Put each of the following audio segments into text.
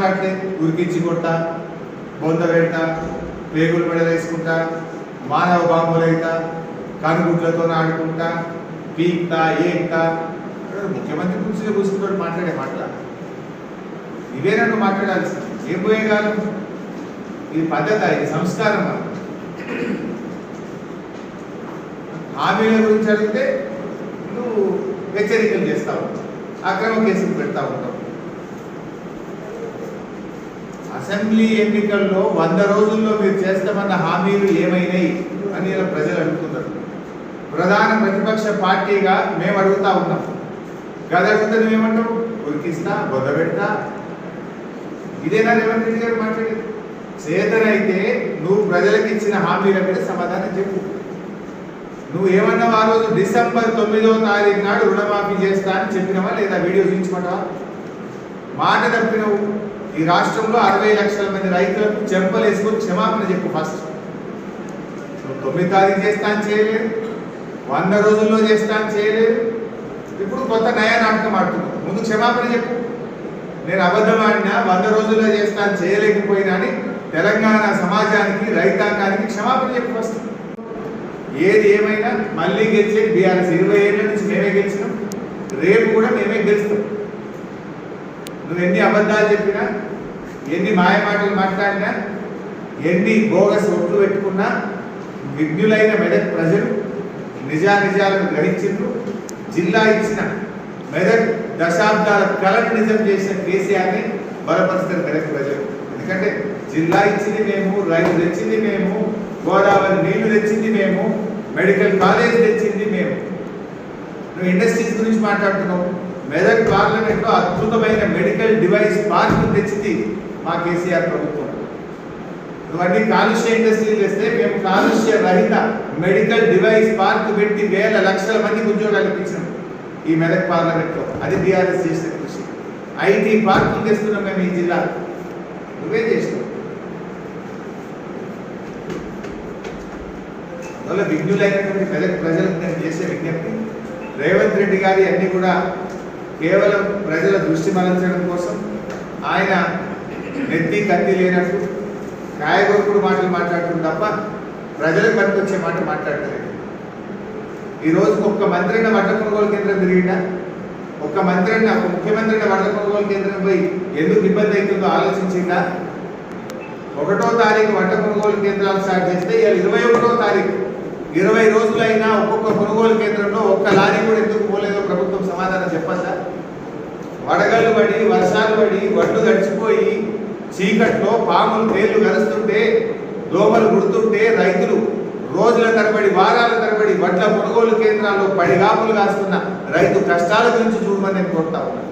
మాట్లాడలేదు, ఉరికించి కొడతా, బొంద పెడతా, పేగులు మెడలేసుకుంటా, మానవ బాంబులైతా, కనుగుడ్లతో ఆడుకుంటా, పీక్తా ఏక్తా. ముఖ్యమంత్రి గురించి కూర్చుంటాడు మాట్లాడే మాటల ఇవేనా నువ్వు మాట్లాడాల్సింది? ఏం పోయేగాలం? ఇది పద్ధత, ఇది సంస్కారం. హామీల గురించి అడిగితే నువ్వు హెచ్చరికలు చేస్తా ఉంటావు, అక్రమ కేసులు పెడతా ఉంటావు. అసెంబ్లీ ఎన్నికల్లో 100 రోజుల్లో మీరు చేస్తామన్న హామీలు ఏమైనాయి అని ప్రజలు అడుగుతున్నారు. ప్రధాన ప్రతిపక్ష పార్టీగా మేము అడుగుతా ఉన్నాం. గది అడిగితే నువ్వేమంటావు? ఉరికిస్తా, బొద్ద పెడతా. ఇదేనా రేవంత్ రెడ్డి గారు మాట్లాడేది? చేతనైతే నువ్వు ప్రజలకు ఇచ్చిన హామీల మీద సమాధానం చెప్పు. నువ్వు ఏమన్నావు ఆ రోజు? డిసెంబర్ 9వ తారీఖు నాడు రుణమాఫీ చేస్తా అని చెప్పినావా లేదా? వీడియో చూపించుకుంటావా? మాట తప్పినవు. ఈ రాష్ట్రంలో 60 లక్షల మంది రైతులకు చెంపలేసుకొని క్షమాపణ చెప్పు ఫస్ట్. 9వ తారీఖు చేస్తా అని చేయలేదు, 100 రోజుల్లో చేస్తా అని చేయలేదు. ఇప్పుడు కొత్త నయా నాటకం ఆడుతున్నావు. ముందు క్షమాపణ చెప్పు. నేను అబద్ధం ఆడినా, 100 రోజుల్లో చేస్తా అని చేయలేకపోయినా అని తెలంగాణ సమాజానికి, రైతాంగానికి క్షమాపణ చెప్పు ఫస్ట్. ఏది ఏమైనా మళ్ళీ గెలిచేది బీఆర్ఎస్. 20 ఏళ్ళ నుంచి మేమే గెలిచినాం, రేపు కూడా మేమే గెలుస్తాం. నువ్వు ఎన్ని అబద్ధాలు చెప్పినా, ఎన్ని మాయ మాటలు మాట్లాడినా, ఎన్ని బోగస్ ఒట్లు పెట్టుకున్నా, విజ్ఞులైన మెదక్ ప్రజలు నిజానిజాలను గ్రహించిండ్రు. జిల్లా ఇచ్చిన మెదక్ దశాబ్దాల కళను నిజం చేసిన కేసీఆర్ని బలపరుస్తారు మెదక్ ప్రజలు. ఎందుకంటే జిల్లా ఇచ్చింది మేము, రైతు తెచ్చింది మేము, గోదావరి నీళ్లు తెచ్చింది మేము, మెడికల్ కాలేజ్ తెచ్చింది మేము. నువ్వు ఇండస్ట్రీస్ గురించి మాట్లాడుతున్నావు. మెదక్ పార్లమెంట్లో అద్భుతమైన మెడికల్ డివైస్ పార్క్ తెచ్చింది మా కేసీఆర్ ప్రభుత్వం. నువ్వన్నీ కాలుష్య ఇండస్ట్రీలు తెస్తే మేము కాలుష్య రహిత మెడికల్ డివైస్ పార్క్ పెట్టి వేల లక్షల మందికి ఉద్యోగాలు ఇప్పించాం ఈ మెదక్ పార్లమెంట్లో. అది బీఆర్ఎస్ చేసిన కృషి. ఐటీ పార్కులు తెస్తున్నాం మేము ఈ జిల్లా. నువ్వే చేసినావు. అందువల్ల విజ్ఞులైనటువంటి మెదక్ ప్రజలకు నేను చేసే విజ్ఞప్తి, రేవంత్ రెడ్డి గారి అన్ని కూడా కేవలం ప్రజల దృష్టి మరల్చడం కోసం, ఆయన నెత్తి కత్తి లేనట్టు కాయగొరుకుడు మాటలు మాట్లాడుతుంది తప్ప ప్రజలకు పనికొచ్చే మాట మాట్లాడలేదు. ఈ రోజుకి ఒక్క మంత్రిని వడ్ల కొనుగోలు కేంద్రం తిరిగినా, ఒక్క మంత్రిని, ఒక ముఖ్యమంత్రిని వడ్ల కొనుగోలు కేంద్రం పోయి ఎందుకు ఇబ్బంది అవుతుందో ఆలోచించిందా? 1వ తారీఖు వడ్ల కొనుగోలు కేంద్రాలు స్టార్ట్ చేస్తే ఇవాళ 21వ తారీఖు, 20 రోజులైనా ఒక్కొక్క కొనుగోలు కేంద్రంలో ఒక్క లారీ కూడా ఎందుకు పోలేదో ప్రభుత్వం సమాధానం చెప్పద్దా? వడగళ్ళు పడి, వర్షాలు పడి, వడ్లు తడిచిపోయి, చీకట్లో పాములు తేళ్లు కలుస్తుంటే, దోమలు గుడుతుంటే, రైతులు రోజుల తరబడి, వారాల తరబడి వడ్ల కొనుగోలు కేంద్రాల్లో పడిగాపులు కాస్తున్న రైతు కష్టాల గురించి చూడమని నేను కోరుతా ఉన్నాను.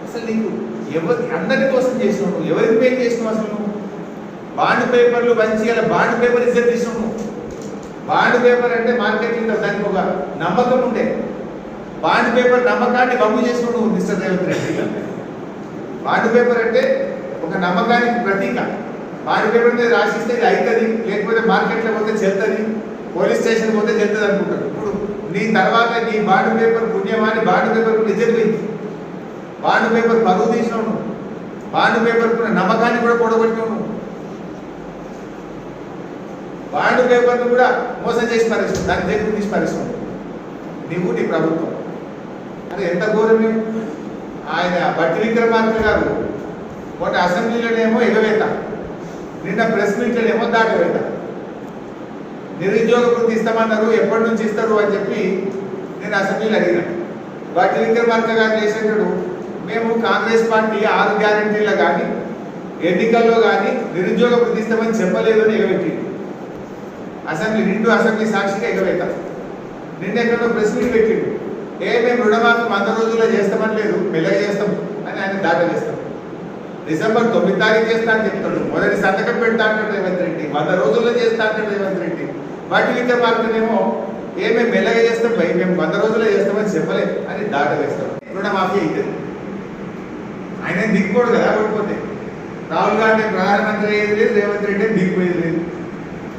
అసలు నీకు అందరి కోసం చేసినావు, ఎవరికి పే చేసినావు? అసలు నువ్వు బాండ్ పేపర్లు మంచిగా, బాండ్ పేపర్ ఇజ్జత్ తీసినావు. బాండ్ పేపర్ అంటే మార్కెటింగ్ దానికి ఒక నమ్మకం ఉండే. బాండ్ పేపర్ నమ్మకాన్ని వమ్ము చేసినావు నువ్వు mister Revanth Reddy. Bond paper అంటే ఒక నమ్మకానికి ప్రతీక. బాండ్ పేపర్ మీద రాసిస్తే ఇది అవుతుంది, లేకపోతే మార్కెట్లో పోతే చెల్తుంది, పోలీస్ స్టేషన్ పోతే చెల్తుంది అనుకుంటారు. ఇప్పుడు నీ తర్వాత నీ బాండ్ పేపర్ పుణ్యమాని బాండ్ పేపర్ నిజం పోయింది. బాండ్ పేపర్ పరువు తీసినావు నువ్వు. బాండ్ పేపర్ నమ్మకాన్ని కూడా పొడగొట్టినావు నువ్వు. బాండ్ పేపర్ను కూడా మోసం చేసి పరిశ్రమ, దాని దగ్గర తీసి పరిశ్రమ నీవు, నీ ప్రభుత్వం. అది ఎంత ఘోరమే. ఆయన బట్టి విక్రమార్క గారు ఒకటి అసెంబ్లీలోనేమో ఎగవేత, నిన్న ప్రెస్ మీట్లోనేమో దాటవేత. నిరుద్యోగ వృత్తి ఇస్తామన్నారు, ఎప్పటి నుంచి ఇస్తారు అని చెప్పి నేను అసెంబ్లీలో అడిగిన. బట్టి విక్రమార్క గారు చేసేటప్పుడు మేము కాంగ్రెస్ పార్టీ 6 గ్యారెంటీలో కానీ ఎన్నికల్లో కానీ నిరుద్యోగ వృత్తి ఇస్తామని చెప్పలేదు అని ఎగబెట్టి అసెంబ్లీ నిండు అసెంబ్లీ సాక్షిగా ఎగవేత. నిన్న ఎక్కడో ప్రెస్ మీట్ పెట్టిండు. మేము రుణమాఫీ 100 రోజుల్లో చేస్తామని లేదు, మెల్లగా చేస్తాం అని ఆయన దాట చేస్తాం. డిసెంబర్ 9వ తారీఖు చేస్తా అని చెప్తాడు. మొదటి సంతకం పెడతా అంటాడు రేవంత్ రెడ్డి. 100 రోజుల్లో చేస్తా అంటాడు రేవంత్ రెడ్డి. వాటి విక్రమార్కనేమో మేము మెల్లగా చేస్తాం భయ్, మేము 100 రోజుల్లో చేస్తామని చెప్పలేదు అని దాట వేస్తాం. రుణమాఫీ అవుతుంది. ఆయన దిక్కుపోడు కదా. ఓడిపోతే రాహుల్ గాంధీ ప్రధానమంత్రి అయ్యేది లేదు, రేవంత్ రెడ్డి దిగిపోయేది లేదు.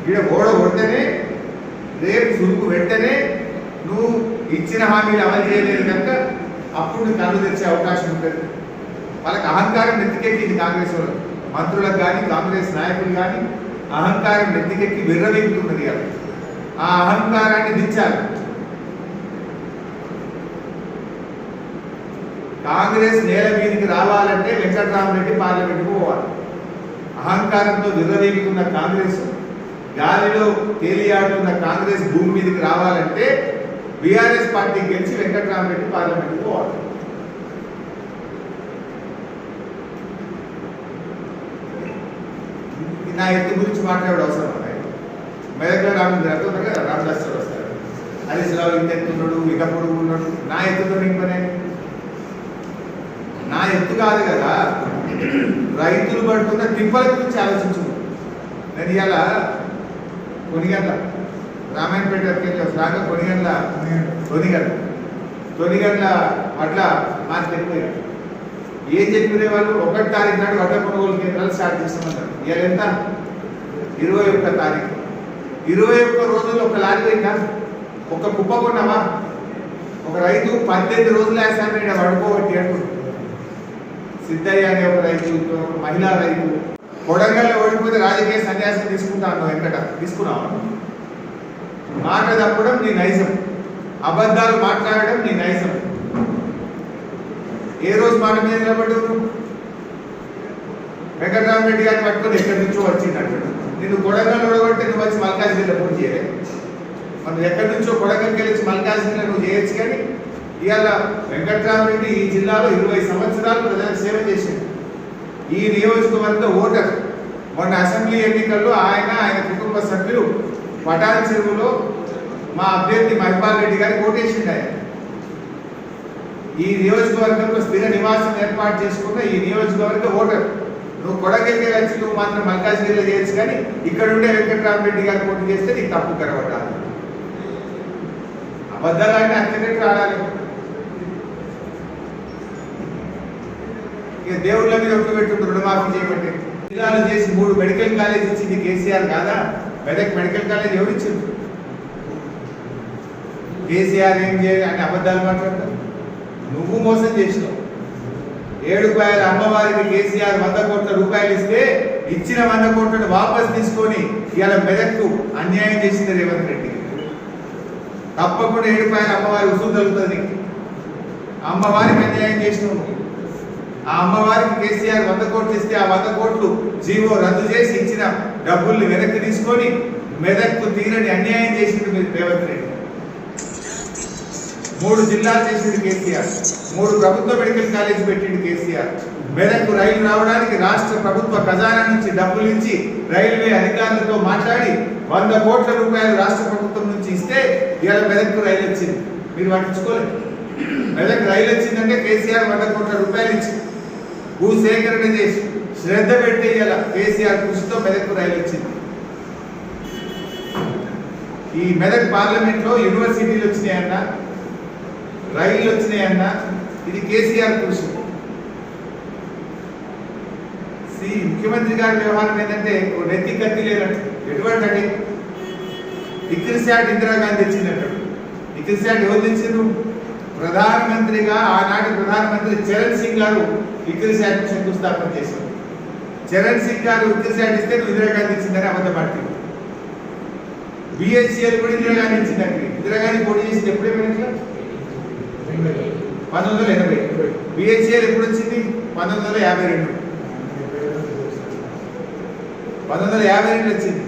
ఇక్కడ ఓడ కొడితేనే, రేపు సురుకు వెంటనే నువ్వు ఇచ్చిన హామీలు అమలు చేయలేదు కనుక అప్పుడు నీకు కళ్ళు తెచ్చే అవకాశం ఉంటుంది. వాళ్ళకి అహంకారం నెత్తికెక్కింది కాంగ్రెస్ వాళ్ళు, మంత్రులకు కానీ కాంగ్రెస్ నాయకులు కానీ అహంకారం నెత్తికెక్కి విర్రవీగుతున్నది కదా. ఆ అహంకారాన్ని దించాలి. కాంగ్రెస్ నేల మీదకి రావాలంటే వెంకట్రామరెడ్డి పార్లమెంట్కి పోవాలి. అహంకారంతో విర్రవీగుతున్న కాంగ్రెస్, గాలిలో తేలియాడుతున్న కాంగ్రెస్ భూమి మీదకి రావాలంటే బీఆర్ఎస్ పార్టీ గెలిచి వెంకట్రామరెడ్డి పార్లమెంట్కి పోవాలి. నా ఎత్తు గురించి మాట్లాడే అవసరం ఉన్నాయి. మెదక్లో రామదాస్ వస్తారు, హరీష్ రావు ఇంత ఎత్తున్నాడు, ఇక పొడుగు ఉన్నాడు. నా ఎత్తుతో ఇంకనే నా ఎత్తు కాదు కదా, రైతులు పడుతున్న తిప్పల గురించి ఆలోచించు. నేను ఇవాళ కొనిగండ్ల రామాయణపేట రాక కొనిగండ్ల వడ్ల మార్కెట్ వెళ్ళిపోయాడు. ఏం చెప్పిన వాళ్ళు 1వ తారీఖు నాడు వడ్ల కొనుగోలు కేంద్రాలు స్టార్ట్ చేస్తామన్నారు. ఇవాళ ఎంత? 21వ తారీఖు. 21 రోజుల్లో ఒక లారీ పోయిందా? ఒక కుప్ప కొన్నావా? ఒక రైతు 18 రోజులు వేసాను ఇక్కడ పడుకోబట్టి అంటు సిద్ధయ్య అనే ఒక రైతు, ఒక మహిళా రైతు కొడంగల్లో ఓడిపోతే రాజకీయ సన్యాసం తీసుకుంటాను. వెంకట తీసుకున్నావా? మాట తప్పడం నీ నైజం, అబద్ధాలు మాట్లాడడం నీ నైజం. ఏ రోజు మాట మీద నిలబడ్డావు? వెంకటరామరెడ్డి గారిని పట్టుకొని ఎక్కడి నుంచో వచ్చిందంట. నేను కొడంగల్ ఓడగొట్టి నువ్వు వచ్చి మల్కాజ్గిరిలో పోటీ చేయలే. మనం ఎక్కడి నుంచో కొడంగల్కి వెళ్ళి మల్కాజ్గిరిలో నువ్వు చేయొచ్చు. కానీ ఇవాళ వెంకటరామరెడ్డి ఈ జిల్లాలో 20 సంవత్సరాలు ప్రజలకు సేవ చేసింది. ఈ నియోజకవర్గ ఓటర్. మొన్న అసెంబ్లీ ఎన్నికల్లో ఆయన కుటుంబ సభ్యులు పటాల చెరువులో మా అభ్యర్థి మహిపాల్ రెడ్డి గారికి ఓటేసిండు. ఆయన ఈ నియోజకవర్గంలో స్థిర నివాసం ఏర్పాటు చేసుకున్న ఈ నియోజకవర్గ ఓటర్. నువ్వు కొడంగల్కి వచ్చి నువ్వు మాత్రం మల్కాజ్గిరిలో చేయొచ్చు, కానీ ఇక్కడ ఉండే వెంకటరామరెడ్డి గారు పోటీ చేస్తే నీకు తప్పు కనబడాలి. అబద్ధాలన్నీ అక్కడికి ఆడాలి. ఇక దేవుళ్ళ మీద ఒట్టు పెట్టుండ్రు రుణమాఫీ చేయబట్టి జిల్లాలు చేసి 3 మెడికల్ కాలేజ్ ఇచ్చింది కేసీఆర్ కాదా? మెదక్ మెడికల్ కాలేజ్ ఎవరు ఇచ్చింది? కేసీఆర్ ఏం చేయాలి అని అబద్ధాలు మాట్లాడతారు. నువ్వు మోసం చేసినావు. 7 రూపాయల అమ్మవారికి కేసీఆర్ 100 కోట్ల రూపాయలు ఇస్తే ఇచ్చిన 100 కోట్లను వాపస్ తీసుకొని ఇవాళ మెదక్కు అన్యాయం చేసింది రేవంత్ రెడ్డి. తప్పకుండా 7 రూపాయల అమ్మవారి ఉసురు తగ్గుతుంది. అమ్మవారికి అన్యాయం చేసినావు. ఆ అమ్మవారికి కేసీఆర్ 100 కోట్లు ఇస్తే ఆ 100 కోట్లు జీవో రద్దు చేసి ఇచ్చిన డబ్బుల్ని వెనక్కి తీసుకొని మెదక్కు తీరని అన్యాయం చేసింది మీరు రేవంత్ రెడ్డి. 3 జిల్లాలు చేసింది కేసీఆర్, 3 ప్రభుత్వ మెడికల్ కాలేజ్ పెట్టింది కేసీఆర్. మెదక్కు రైలు రావడానికి రాష్ట్ర ప్రభుత్వ ఖజానా నుంచి డబ్బులు ఇచ్చి రైల్వే అధికారులతో మాట్లాడి 100 కోట్ల రూపాయలు రాష్ట్ర ప్రభుత్వం నుంచి ఇస్తే ఇవాళ మెదక్కు రైలు వచ్చింది. మీరు పట్టించుకోలేదు. మెదక్ రైలు వచ్చిందంటే కేసీఆర్ 100 కోట్ల రూపాయలు ఇచ్చి భూసేకరణ చేసి శ్రద్ధ పెట్టి ఇవాళ కేసీఆర్ కృషితో మెదక్కు రైలు వచ్చింది. ఈ మెదక్ పార్లమెంట్ లో యూనివర్సిటీలు వచ్చినాయన్నా, రైళ్లు వచ్చినాయన్నా, ఇది కేసీఆర్ కృషి. ముఖ్యమంత్రి గారి వ్యవహారం ఏంటంటే నెత్తి కత్తి లేనట్టు. ఎటువంటి అంటే ఇక్రిసాట్ ఇందిరాగాంధీ తెచ్చినట్టు. ఇక్రిసాట్ ఎవరు తెచ్చిండ్రు? ప్రధానమంత్రిగా ఆనాటి ప్రధానమంత్రి చరణ్ సింగ్ గారు ఇక్రిసాట్ శంకుస్థాపన చేశారు. చరణ్ సింగ్ గారు ఇక్రిసాట్ ఇస్తే నువ్వు ఇందిరాగాంధీ ఇచ్చిందని అబద్ధపడుతుంది. బిహెచ్ఎల్ కూడా ఇందిరాగాంధీ ఇచ్చిందండి. ఇందిరాగాంధీ పోటీ చేసింది ఎప్పుడేమైనా 1980. బిహెచ్ఎల్ ఎప్పుడు వచ్చింది? 1952. 1952 వచ్చింది.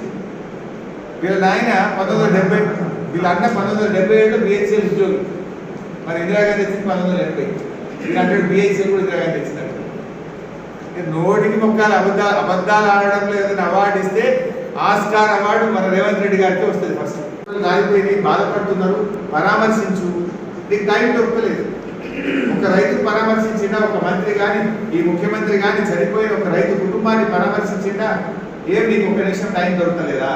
వీళ్ళ నాయన 1970, వీళ్ళ అన్న 1977 బిహెచ్ఎల్ ఉద్యోగి. మరి ఇందిరాగాంధీ వచ్చింది 1980. వీళ్ళంటే బిహెచ్ఎల్ కూడా ఇందిరాగాంధీ వచ్చిందంట. నోటికి మొక్కలు అబద్ధాలు ఆడడంలో ఏదైనా అవార్డు ఇస్తే ఆస్కార్ అవార్డు మన రేవంత్ రెడ్డి గారికి వస్తుంది. ఫస్ట్ రాలిపోయింది, బాధపడుతున్నారు, పరామర్శించు. నీకు టైం దొరకలేదు. ఒక రైతు పరామర్శించిందా? ఒక మంత్రి కానీ ఈ ముఖ్యమంత్రి కానీ చనిపోయిన ఒక రైతు కుటుంబాన్ని పరామర్శించిందా? ఏం నీకు ఒక నిమిషం టైం దొరకలేదా?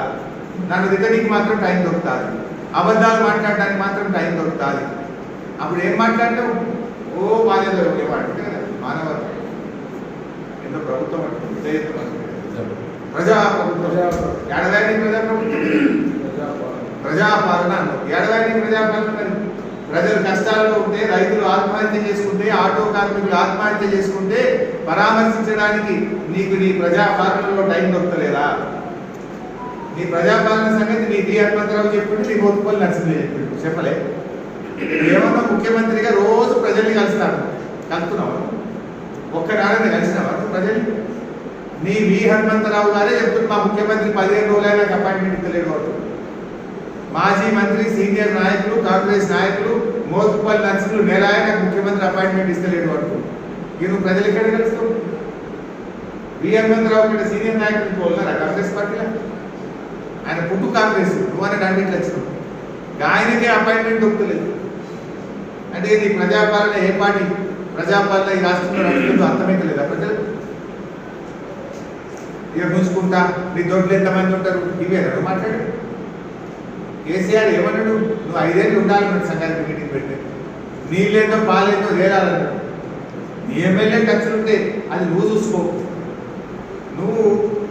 నన్ను దిగడానికి మాత్రం టైం దొరుకుతుంది, అబద్ధాలు మాట్లాడడానికి మాత్రం టైం దొరుకుతుంది. అప్పుడు ఏం మాట్లాడతావు? ఓ బాధ్యత ఏమంటే మానవ ఎంతో ప్రభుత్వం అంటే ప్రజాప్రభుత్వం, ఏడవాయిని ప్రజాప్రభుత్వం, ప్రజాపాలన అన్నావు. ఏడవాయిని ప్రజాపాలన ప్రజలు కష్టాల్లో ఉంటే, రైతులు ఆత్మహత్య చేసుకుంటే, ఆటో కార్మికులు ఆత్మహత్య చేసుకుంటే పరామర్శించడానికి నీకు నీ ప్రజాపాలనలో టైం దొరకలేదా? నీ ప్రజాపాలన సంగతి నీ డి హనుమంతరావు చెప్పిండు, నీ మోత్పల్లి నరసింహ చెప్పిండు, చెప్పలే? ఏమన్నా ముఖ్యమంత్రిగా రోజు ప్రజల్ని కలుస్తాను, కలుపుతున్నావు? ఒక్కనాడని కలిసినావా ప్రజలు? నీ వి హనుమంతరావు గారే చెప్తుంది మా ముఖ్యమంత్రి 15 రోజులైనా అపాయింట్మెంట్ ఇవ్వలేడు వాడు. మాజీ మంత్రి, సీనియర్ నాయకులు, కాంగ్రెస్ నాయకులు, మోత్పల్లి నర్సులు నెలాయన ముఖ్యమంత్రి అపాయింట్మెంట్ ఇస్తలేడు వాడు. నువ్వు ప్రజలు ఎక్కడ కలుస్తావు? వి హనుమంతరావు కంటే సీనియర్ నాయకులు ఉన్నారా కాంగ్రెస్ పార్టీలో? ఆయన పుట్టు కాంగ్రెస్, నువ్వు అని అన్నింటి వచ్చినావు. ఆయనకే అపాయింట్మెంట్ దొరుకుతలేదు అంటే నీ ప్రజాపాలన ఏ పార్టీ ప్రజాపాలన ఈ రాష్ట్రంలో నడుస్తుందో అర్థమైతలేదా ప్రజలు? ఇక గుంజుకుంటా నీ దొడ్లు ఎంతమంది ఉంటారు ఇవేనా నువ్వు మాట్లాడు? కేసీఆర్ ఏమన్నాడు? నువ్వు 5 ఏళ్ళు ఉండాలన్నాడు సంఘానికి మీటింగ్ పెడితే. నీళ్ళేందో పాలేందో తేలాలన్నాడు. నీ ఎమ్మెల్యే ఖర్చులుంటే అది నువ్వు చూసుకో. నువ్వు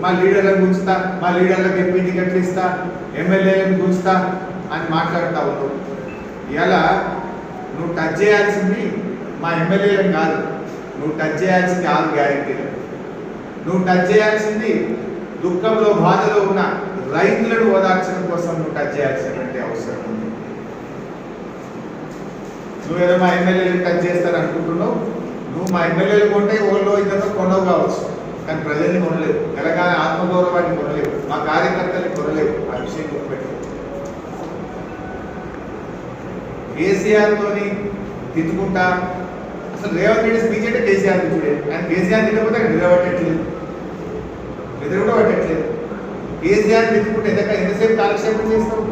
మా లీడర్లను గుంచుతా, మా లీడర్లకు ఎంపీ టికెట్లు ఇస్తా, ఎమ్మెల్యేలను గుంచుతా అని మాట్లాడుతూ ఉన్నావు. ఇలా నువ్వు టచ్ చేయాల్సింది మా ఎమ్మెల్యేలను కాదు, నువ్వు టచ్ చేయాల్సింది 6 గ్యారెంటీలు. నువ్వు టచ్ చేయాల్సింది దుఃఖంలో బాధలో ఉన్న రైతులను ఓదార్చడం కోసం నువ్వు టచ్ చేయాల్సినటువంటి అవసరం ఉంది. నువ్వేదో మా ఎమ్మెల్యేలు టచ్ చేస్తాను అనుకుంటున్నావు. నువ్వు మా ఎమ్మెల్యేలు కొంటే ఓళ్ళో ఇద్దరు కొనవు కావచ్చు, కానీ ప్రజల్ని కొనలేవు. తెలంగాణ ఆత్మగౌరవాన్ని కొనలేవు, మా కార్యకర్తల్ని కొనలేవు. ఆ విషయం గుర్తుపెట్టు. కేసీఆర్తోని తిట్టుకుంటా అసలు రేవంత్ రెడ్డి స్పీచ్ అంటే కేసీఆర్ చూడే. ఆయన కేసీఆర్ తిట్టకపోతే అక్కడ నిలబట్టట్లేదు, నిద్ర కూడా పట్టట్లేదు. కేసీఆర్ తిట్టుకుంటే ఎంతసేపు కాలక్షేపం చేస్తావు?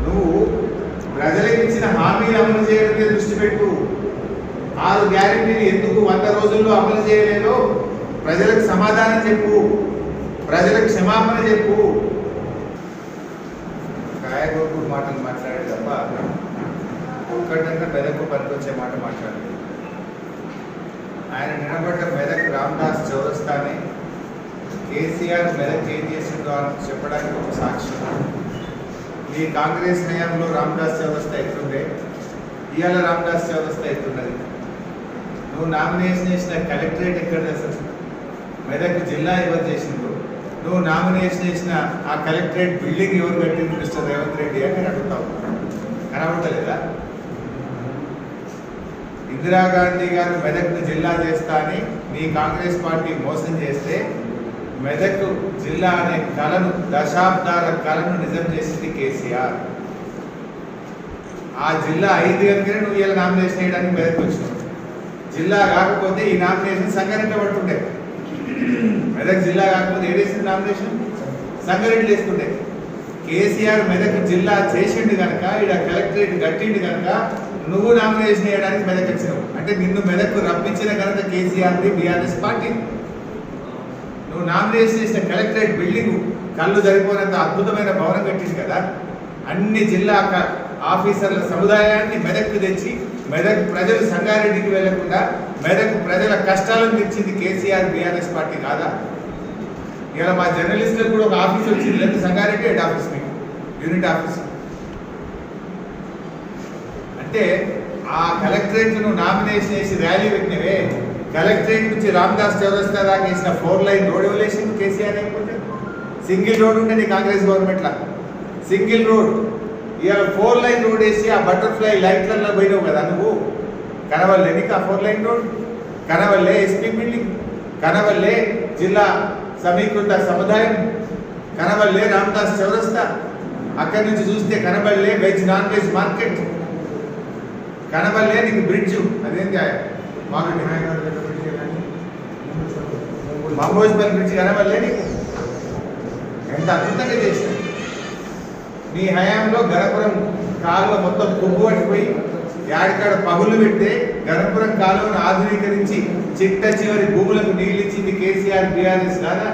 నువ్వు ప్రజలకు ఇచ్చిన హామీలు అమలు చేయడం మీద దృష్టి పెట్టు. 6 గ్యారెంటీలు ఎందుకు 100 రోజుల్లో అమలు చేయలేదో ప్రజలకు సమాధానం చెప్పు, ప్రజలకు క్షమాపణ చెప్పు. కాయగూరు మాటలు మాట్లాడే తప్ప ఒక్కటంటే మెదకు పనికొచ్చే మాట మాట్లాడలేదు. ఆయన నిలబడ్డ మెదక్ రామదాస్ చౌరస్తాని కేసీఆర్ మెదక్ ఏం చేసిందో అని చెప్పడానికి ఒక సాక్ష్యం. ఈ కాంగ్రెస్ హయాంలో రామదాస్ చౌరస్తా ఎట్లుండే, ఇవాళ రామదాస్ చౌరస్తా ఎట్లున్నది? నువ్వు నామినేషన్ చేసిన కలెక్టరేట్ ఎక్కడ అసలు? మెదక్ జిల్లా ఎవరు చేసిండ్రు? నువ్వు నామినేషన్ చేసిన ఆ కలెక్టరేట్ బిల్డింగ్ ఎవరు కట్టింది మిస్టర్ రేవంత్ రెడ్డి అని నేను అడుగుతావు. కనబడతలేదా? ఇందిరాగాంధీ గారు మెదక్ను జిల్లా చేస్తా అని నీ కాంగ్రెస్ పార్టీ మోసం చేస్తే మెదక్ జిల్లా అనే కళను, దశాబ్దాల కళను నిజం చేసింది కేసీఆర్. ఆ జిల్లా అయింది కనుకనే నువ్వు ఇలా నామినేషన్ చేయడానికి మెదక్ వచ్చినావు. జిల్లా కాకపోతే ఈ నామినేషన్ సంగారెడ్డి పడుతుండే. మెదక్ జిల్లా కాకపోతే ఏడేసింది నామినేషన్? సంగారెడ్డి వేసుకుంటే. కేసీఆర్ మెదక్ జిల్లా చేసిండు కనుక, ఇక్కడ కలెక్టరేట్ కట్టిండు కనుక నువ్వు నామినేషన్ చేయడానికి మెదక్ వచ్చినావు. అంటే నిన్ను మెదక్ రప్పించిన కనుక కేసీఆర్ది బీఆర్ఎస్ పార్టీ. నువ్వు నామినేషన్ చేసిన కలెక్టరేట్ బిల్డింగ్ కళ్ళు సరిపోయినంత అద్భుతమైన భవనం కట్టింది కదా. అన్ని జిల్లా ఆఫీసర్ల సముదాయాన్ని మెదక్కు తెచ్చి మెదక్ ప్రజలు సంగారెడ్డికి వెళ్లకుండా మెదక్ ప్రజల కష్టాలను తెచ్చింది కేసీఆర్ బీఆర్ఎస్ పార్టీ కాదా? ఇలా మా జర్నలిస్టులకు కూడా ఒక ఆఫీస్ వచ్చింది, లేదు సంగారెడ్డి హెడ్ ఆఫీస్, మీకు యూనిట్ ఆఫీస్. అంటే ఆ కలెక్టరేట్ నువ్వు నామినేషన్ చేసి ర్యాలీ పెట్టినవే, కలెక్టరేట్ నుంచి రామదాస్ చౌరస్తా దాకా వేసిన 4 లైన్ రోడ్ ఎవరేసింది కేసీఆర్? అయిపోతే సింగిల్ రోడ్ ఉంటే నీ కాంగ్రెస్ గవర్నమెంట్లో సింగిల్ రోడ్. ఇవాళ 4 లైన్ రోడ్ వేసి ఆ బటర్ఫ్లై లైట్లలో పోయినావు కదా నువ్వు. కనవల్లే నీకు ఆ 4 లైన్ రోడ్? కనవల్లే ఎస్పీ బిల్డింగ్? కనవల్లే జిల్లా సమీకృత సముదాయం? కనవల్లే రామదాస్ చౌరస్తా? అక్కడి నుంచి చూస్తే కనబడలే వెజ్ నాన్ వెజ్ మార్కెట్? కనబడలే నీకు బ్రిడ్జ్? అదేంటి మామోజ్పల్లి బ్రిడ్జ్ కనబడలే నీకు? ఎంత అద్భుతంగా చేశారు. నీ హయాంలో గణపురం కాలువ మొత్తం కొవ్వు పట్టిపోయి యాడికాడ పగులు పెడితే గణపురం కాలువను ఆధునీకరించి చిట్ట చివరి భూములకు నీళ్ళు ఇచ్చింది కేసీఆర్ బీఆర్ఎస్ కాదా?